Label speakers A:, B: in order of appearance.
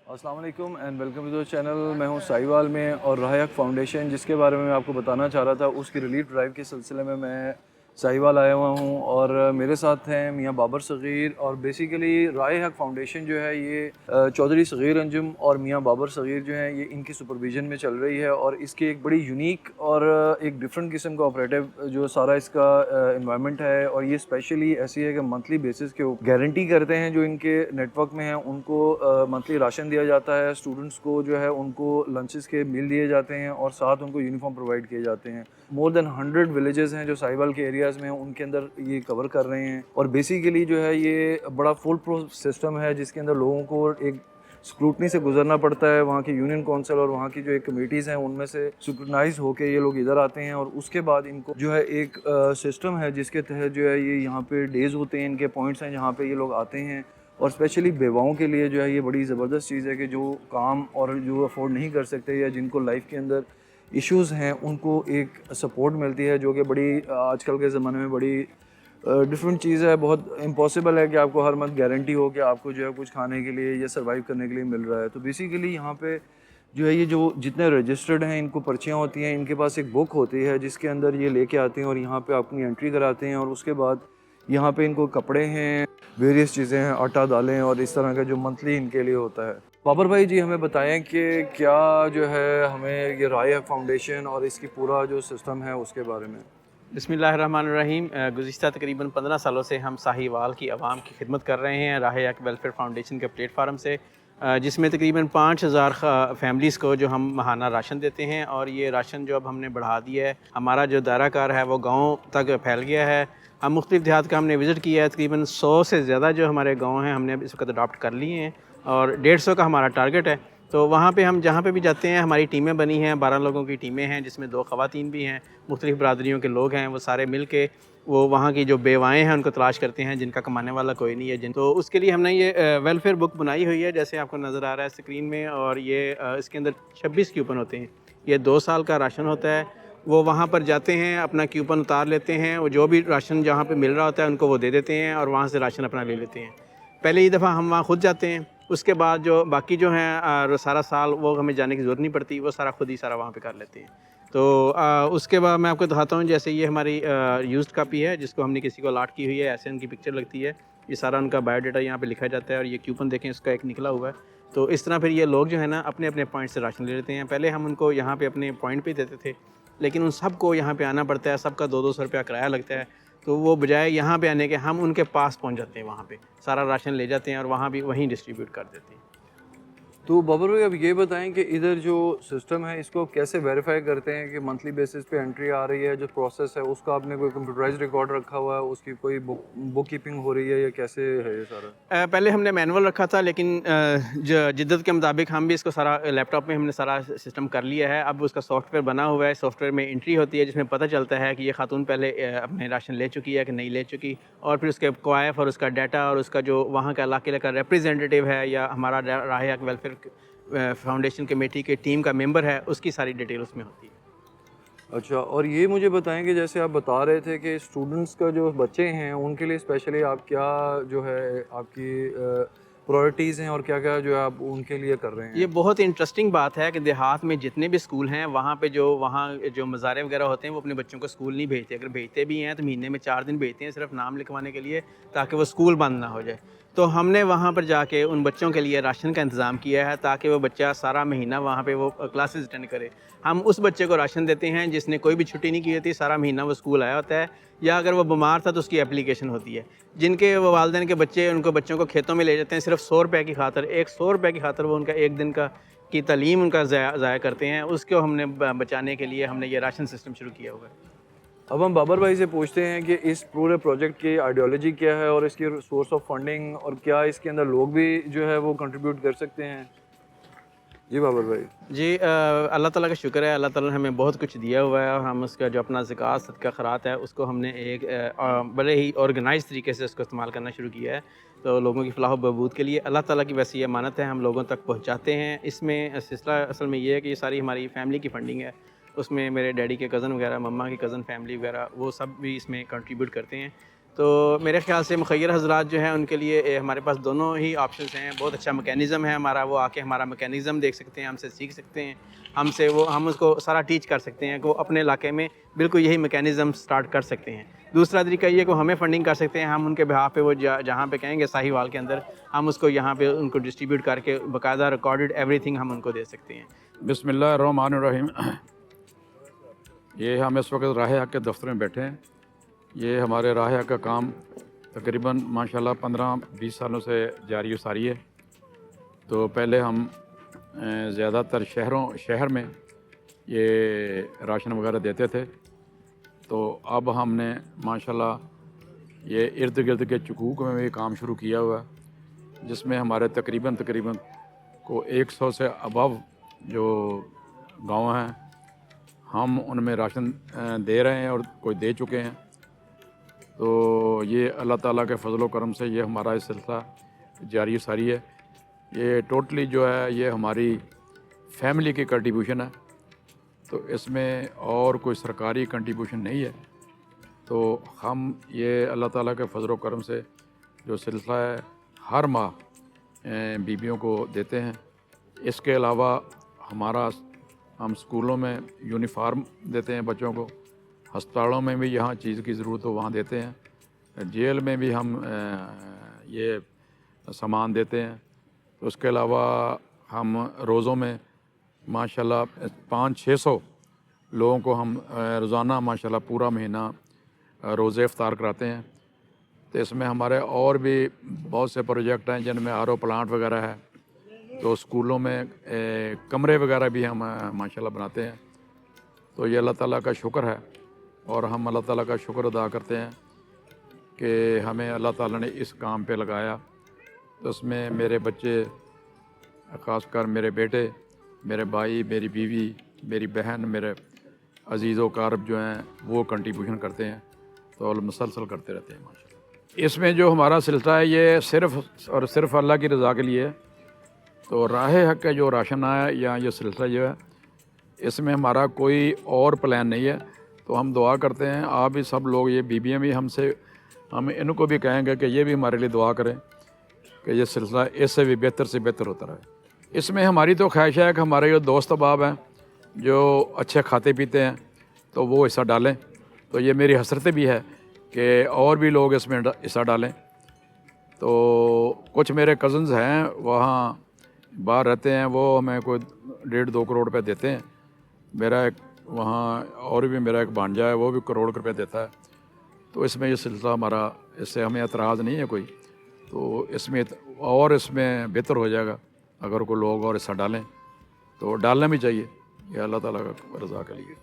A: अस्सलाम वालेकुम and welcome to the channel. मैं हूं साहिवाल में और राह हक फाउंडेशन जिसके बारे में मैं आपको बताना चाह रहा था, उसकी रिलीफ ड्राइव के सिलसिले में मैं साहिवाल आया हुआ हूं और मेरे साथ हैं मियां बाबर सग़ीर। और बेसिकली राह हक फाउंडेशन जो है ये चौधरी सग़ीर अंजुम और मियां बाबर सग़ीर जो हैं ये इनकी सुपरविजन में चल रही है। और इसकी एक बड़ी यूनिक और एक डिफरेंट किस्म का ऑपरेटिव जो सारा इसका इन्वायरमेंट है, और ये स्पेशली ऐसी है कि मंथली बेसिस के ऊपर गारंटी करते हैं जो इनके नेटवर्क में हैं उनको मंथली राशन दिया जाता है, स्टूडेंट्स को जो है उनको लंचेस के मील दिए जाते हैं और साथ उनको यूनिफॉर्म प्रोवाइड किए जाते हैं। मोर देन 100 विलेजेस हैं जो साहिवाल के एरियाज़ में हैं, उनके अंदर ये कवर कर रहे हैं। और बेसिकली जो है ये बड़ा फुल प्रूफ सिस्टम है जिसके अंदर लोगों को एक स्क्रूटनी से गुजरना पड़ता है। वहाँ की यूनियन काउंसिल और वहाँ की जो एक कमेटीज़ हैं उनमें से स्क्रूटनाइज होकर ये लोग इधर आते हैं, और उसके बाद इनको जो है एक सिस्टम है जिसके तहत जो है ये यहाँ पे डेज़ होते हैं, इनके पॉइंट्स हैं जहाँ पे ये लोग आते हैं। और स्पेशली बेवाओं के लिए जो है ये बड़ी ज़बरदस्त चीज़ है कि जो काम और जो अफोर्ड नहीं कर सकते या जिनको लाइफ के अंदर इश्यूज़ हैं उनको एक सपोर्ट मिलती है, जो कि बड़ी आजकल के ज़माने में बड़ी डिफरेंट चीज़ है। बहुत इम्पॉसिबल है कि आपको हर मंथ गारंटी हो कि आपको जो है कुछ खाने के लिए या सर्वाइव करने के लिए मिल रहा है। तो बेसिकली यहाँ पे जो है ये जो जितने रजिस्टर्ड हैं इनको पर्चियाँ होती हैं, इनके पास एक बुक होती है जिसके अंदर ये लेके आते हैं और यहाँ पे अपनी एंट्री कराते हैं। और उसके बाद यहाँ पे इनको कपड़े हैं, वेरियस चीज़ें हैं, आटा दालें और इस तरह का जो मंथली इनके लिए होता है। बाबर भाई जी हमें बताएं कि क्या जो है हमें ये राह हक फाउंडेशन और इसकी पूरा जो सिस्टम है उसके बारे में।
B: बिस्मिल्लाहिर्रहमानिर्रहीम। गुज़िश्ता तकरीबन 15 सालों से हम साहिवाल की आवाम की खिदमत कर रहे हैं राह हक वेलफेयर फाउंडेशन के प्लेटफार्म से, जिसमें तकरीबन 5000 फैमिलीज़ को जो हम माहाना राशन देते हैं। और ये राशन जो अब हमने बढ़ा दिया है, हमारा जो दायरा कार है वो गाँव तक फैल गया है। हम मुख्तलिफ देहात का हमने विज़िट किया है, तकरीबन 100 से ज़्यादा जो हमारे गाँव हैं हमने इस वक्त अडॉप्ट कर लिए हैं और 150 का हमारा टारगेट है। तो वहाँ पे हम जहाँ पे भी जाते हैं हमारी टीमें बनी हैं, 12 लोगों की टीमें हैं जिसमें 2 ख़वातीन भी हैं, मुख्तलिफ़ बरादरियों के लोग हैं। वो सारे मिल के वो वहाँ की जो बेवाएँ हैं उनको तलाश करते हैं जिनका कमाने वाला कोई नहीं है जिन तो उसके लिए हमने ये वेलफेयर बुक बनाई हुई है, जैसे आपको नज़र आ रहा है स्क्रीन में। और ये इसके अंदर 26 क्यूपन होते हैं। ये 2 साल का राशन होता है। वो वहाँ पर जाते हैं, अपना क्यूपन उतार लेते हैं, वो जो भी राशन जहाँ पे मिल रहा होता है उनको वो दे देते हैं और वहाँ से राशन अपना ले लेते हैं। पहले ही दफ़ा हम वहाँ खुद जाते हैं, उसके बाद जो बाकी जो हैं सारा साल वो हमें जाने की ज़रूरत नहीं पड़ती, वो सारा खुद ही सारा वहाँ पे कर लेते हैं। तो उसके बाद मैं आपको दिखाता हूँ, जैसे ये हमारी यूज्ड कापी है जिसको हमने किसी को अलॉट की हुई है, ऐसे उनकी पिक्चर लगती है। ये सारा उनका बायोडाटा यहाँ पे लिखा जाता है और ये कूपन देखें इसका एक निकला हुआ है। तो इस तरह फिर ये लोग जो है ना अपने अपने पॉइंट से राशन ले लेते हैं। पहले हम उनको यहाँ पे अपने पॉइंट पे देते थे, लेकिन उन सबको यहाँ पे आना पड़ता है, सबका 200-200 रुपया किराया लगता है। तो वो बजाय यहाँ पे आने के हम उनके पास पहुँच जाते हैं, वहाँ पे सारा राशन ले जाते हैं और वहाँ भी वहीं डिस्ट्रीब्यूट कर देते हैं।
A: तो बाबर भाई अब ये बताएं कि इधर जो सिस्टम है इसको कैसे वेरीफाई करते हैं कि मंथली बेसिस पे एंट्री आ रही है, जो प्रोसेस है उसका आपने कोई कंप्यूटराइज्ड रिकॉर्ड रखा हुआ है, उसकी कोई बुक कीपिंग हो रही है या कैसे है ये सारा।
B: पहले हमने मैनुअल रखा था, लेकिन जिद्दत के मुताबिक हम भी इसको सारा लैपटॉप में हमने सारा सिस्टम कर लिया है। अब उसका सॉफ्टवेयर बना हुआ है, सॉफ्टवेयर में एंट्री होती है जिसमें पता चलता है कि ये खातून पहले अपने राशन ले चुकी है कि नहीं ले चुकी, और फिर उसके क्वाइफ और उसका डाटा और उसका जो वहाँ का इलाके का रिप्रेजेंटेटिव है या हमारा राह हक वेलफेयर फाउंडेशन कमेटी के टीम का मेंबर है, उसकी सारी डिटेल उसमें होती है।
A: अच्छा, और ये मुझे बताएं कि जैसे आप बता रहे थे कि स्टूडेंट्स का जो बच्चे हैं उनके लिए स्पेशली आप क्या जो है आपकी प्रायोरिटीज़ हैं और क्या क्या जो है आप उनके लिए कर रहे हैं।
B: ये बहुत इंटरेस्टिंग बात है कि देहात में जितने भी स्कूल हैं वहाँ पे वहाँ जो मज़ारे वगैरह होते हैं वो अपने बच्चों को स्कूल नहीं भेजते। अगर भेजते भी हैं तो महीने में 4 दिन भेजते हैं, सिर्फ नाम लिखवाने के लिए, ताकि वो स्कूल बंद ना हो जाए। तो हमने वहाँ पर जाके उन बच्चों के लिए राशन का इंतज़ाम किया है ताकि वो बच्चा सारा महीना वहाँ पे वो क्लासेस अटेंड करे। हम उस बच्चे को राशन देते हैं जिसने कोई भी छुट्टी नहीं की होती, सारा महीना वो स्कूल आया होता है, या अगर वो बीमार था तो उसकी एप्लीकेशन होती है। जिनके वो वालिदैन के बच्चे उनको बच्चों को खेतों में ले जाते हैं सिर्फ 100 रुपये की खातर, एक 100 रुपये की खातर वो उनका एक दिन की तालीम उनका ज़ाया करते हैं। उसको हमने बचाने के लिए हमने ये राशन सिस्टम शुरू किया हुआ है।
A: अब हम बाबर भाई से पूछते हैं कि इस पूरे प्रोजेक्ट की आइडियोलॉजी क्या है और इसकी सोर्स ऑफ फंडिंग, और क्या इसके अंदर लोग भी जो है वो कंट्रीब्यूट कर सकते हैं। जी बाबर भाई।
B: जी, अल्लाह ताला का शुक्र है, अल्लाह ताला ने हमें बहुत कुछ दिया हुआ है और हम उसका जो अपना ज़कात सदका खैरात है उसको हमने एक बड़े ही ऑर्गेनाइज़ तरीके से उसको इस्तेमाल करना शुरू किया है। तो लोगों की फ़लाह व बहबूद के लिए अल्लाह ताला की वैसी अमानत है, हम लोगों तक पहुँचाते हैं। इसमें सिलसिला असल में ये है कि ये सारी हमारी फ़ैमिली की फ़ंडिंग है। उसमें मेरे डैडी के कज़न वगैरह, मम्मा की कज़न फैमिली वगैरह, वो सब भी इसमें कंट्रीब्यूट करते हैं। تو میرے خیال سے مخیر حضرات جو ہیں ان کے لیے ہمارے پاس دونوں ہی آپشنس ہیں. بہت اچھا میکینزم ہے ہمارا, وہ آ کے ہمارا میکینزم دیکھ سکتے ہیں, ہم سے سیکھ سکتے ہیں, ہم اس کو سارا ٹیچ کر سکتے ہیں کہ وہ اپنے علاقے میں بالکل یہی میکینزم سٹارٹ کر سکتے ہیں. دوسرا طریقہ یہ کہ وہ ہمیں فنڈنگ کر سکتے ہیں, ہم ان کے بہاف پہ وہ جہاں پہ کہیں گے ساہیوال کے اندر, ہم اس کو یہاں پہ ان کو ڈسٹریبیوٹ کر کے باقاعدہ ریکارڈڈ ایوری تھنگ ہم ان کو دے سکتے ہیں.
C: بسم اللہ الرحمن الرحیم. یہ ہم اس وقت راہ حق کے دفتر میں بیٹھے ہیں. یہ ہمارے راہ حق کا کام تقریباً ماشاءاللہ 15-20 سالوں سے جاری و ساری ہے. تو پہلے ہم زیادہ تر شہر میں یہ راشن وغیرہ دیتے تھے. تو اب ہم نے ماشاءاللہ یہ ارد گرد کے چکوک میں بھی کام شروع کیا ہوا ہے, جس میں ہمارے تقریباً کو 100 سے ابو جو گاؤں ہیں ہم ان میں راشن دے رہے ہیں اور کوئی دے چکے ہیں. تو یہ اللہ تعالیٰ کے فضل و کرم سے یہ ہمارا اس سلسلہ جاری و ساری ہے. یہ ٹوٹلی جو ہے یہ ہماری فیملی کی کنٹریبیوشن ہے. تو اس میں اور کوئی سرکاری کنٹریبیوشن نہیں ہے. تو ہم یہ اللہ تعالیٰ کے فضل و کرم سے جو سلسلہ ہے ہر ماہ بیویوں کو دیتے ہیں. اس کے علاوہ ہم اسکولوں میں یونیفارم دیتے ہیں بچوں کو, ہسپتالوں میں بھی یہاں چیز کی ضرورت ہو وہاں دیتے ہیں, جیل میں بھی ہم یہ سامان دیتے ہیں. تو اس کے علاوہ ہم روزوں میں ماشاءاللہ 500-600 لوگوں کو ہم روزانہ ماشاءاللہ پورا مہینہ روزے افطار کراتے ہیں. تو اس میں ہمارے اور بھی بہت سے پروجیکٹ ہیں جن میں RO پلانٹ وغیرہ ہے. تو اسکولوں میں کمرے وغیرہ بھی ہم ماشاءاللہ بناتے ہیں. تو یہ اللہ تعالیٰ کا شکر ہے, اور ہم اللہ تعالیٰ کا شکر ادا کرتے ہیں کہ ہمیں اللہ تعالیٰ نے اس کام پہ لگایا. تو اس میں میرے بچے, خاص کر میرے بیٹے, میرے بھائی, میری بیوی, میری بہن, میرے عزیز و اقارب جو ہیں وہ کنٹریبیوشن کرتے ہیں. تو مسلسل کرتے رہتے ہیں ماشاءاللہ. اس میں جو ہمارا سلسلہ ہے یہ صرف اور صرف اللہ کی رضا کے لیے ہے. تو راہ حق کا جو راشن آیا یا یہ سلسلہ جو ہے اس میں ہمارا کوئی اور پلان نہیں ہے. تو ہم دعا کرتے ہیں, آپ بھی سب لوگ, یہ بیویاں بھی ہم ان کو بھی کہیں گے کہ یہ بھی ہمارے لیے دعا کریں کہ یہ سلسلہ اس سے بھی بہتر ہوتا رہے. اس میں ہماری تو خواہش ہے کہ ہمارے جو دوست احباب ہیں جو اچھے کھاتے پیتے ہیں تو وہ حصہ ڈالیں. تو یہ میری حسرت بھی ہے کہ اور بھی لوگ اس میں حصہ ڈالیں. تو کچھ میرے کزنز ہیں وہاں باہر رہتے ہیں, وہ ہمیں کوئی 1.5-2 کروڑ روپے دیتے ہیں. میرا ایک وہاں اور بھی میرا ایک بھانجا ہے وہ بھی 1 کروڑ روپے دیتا ہے. تو اس میں یہ سلسلہ ہمارا, اس سے ہمیں اعتراض نہیں ہے کوئی. تو اس میں بہتر ہو جائے گا اگر کوئی لوگ اور حصہ ڈالیں, تو ڈالنا بھی چاہیے. یہ اللہ تعالیٰ کا رضا کے لیے.